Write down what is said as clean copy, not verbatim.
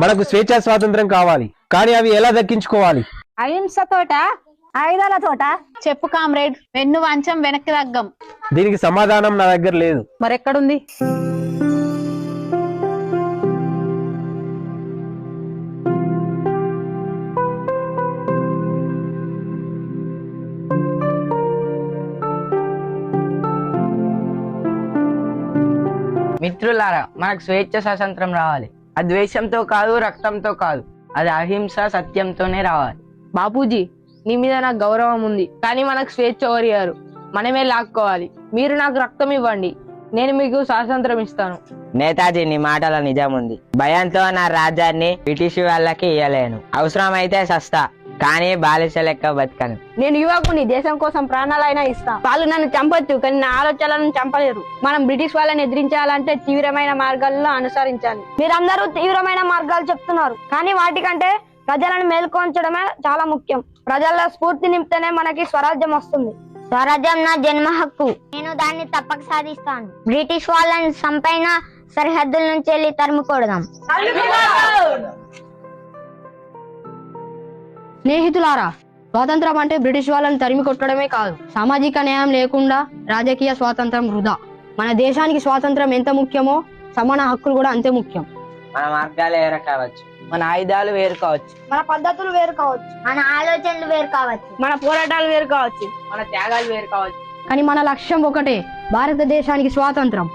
మనకు స్వేచ్ఛా స్వాతంత్రం కావాలి, కానీ అవి ఎలా దక్కించుకోవాలి? అహింసతోట, ఆయుధాలతోట? చెప్పు కామ్రేడ్, వెన్ను వంచం వెనక్కి తగ్గం. దీనికి సమాధానం నా దగ్గర లేదు. మరెక్కడుంది? మిత్రులారా, మనకు స్వేచ్ఛ స్వాతంత్రం రావాలి. అది ద్వేషంతో కాదు, రక్తంతో కాదు, అది అహింస సత్యంతోనే రావాలి. బాపూజీ, నీ మీద నాకు గౌరవం ఉంది, కానీ మనకు స్వేచ్ఛ కోరారు, మనమే లాక్కోవాలి. మీరు నాకు రక్తం ఇవ్వండి, నేను మీకు స్వాతంత్రం ఇస్తాను. నేతాజీ, నీ మాటలో నిజం ఉంది. భయంతో నా రాజ్యాన్ని బ్రిటిష్ వాళ్ళకి ఇయ్యలేను. అవసరమైతే సస్తా, కానీ బాలిస లెక్క బతకను. నేను యువకుని, దేశం కోసం ప్రాణాలైనా ఇస్తా. వాళ్ళు నన్ను చంపొచ్చు, కానీ నా ఆలోచనలను చంపలేరు. మనం బ్రిటిష్ వాళ్ళని ఎదిరించాలంటే తీవ్రమైన మార్గాలను అనుసరించాలి. మీరందరూ తీవ్రమైన మార్గాలు చెప్తున్నారు, కానీ వాటికంటే ప్రజలను మేల్కొంచడమే చాలా ముఖ్యం. ప్రజల స్ఫూర్తి నింపితేనే మనకి స్వరాజ్యం వస్తుంది. స్వరాజ్యం నా జన్మ హక్కు, నేను దాన్ని తప్పక సాధిస్తాను. బ్రిటిష్ వాళ్ళని సంపైన సరిహద్దుల నుంచి వెళ్ళి తరుముకొడదాం. స్నేహితులారా, స్వాతంత్రం అంటే బ్రిటిష్ వాళ్ళని తరిమి కొట్టడమే కాదు, సామాజిక న్యాయం లేకుండా రాజకీయ స్వాతంత్రం వృధా. మన దేశానికి స్వాతంత్రం ఎంత ముఖ్యమో సమాన హక్కులు కూడా అంతే ముఖ్యం. మన మార్గాలు వేరు కావచ్చు, మన ఆయుధాలు వేరు కావచ్చు, మన పద్ధతులు వేరు కావచ్చు, మన ఆలోచనలు వేరు కావచ్చు, మన పోరాటాలు వేరు కావచ్చు, మన త్యాగాలు వేరు కావచ్చు, కానీ మన లక్ష్యం ఒకటే, భారతదేశానికి స్వాతంత్రం.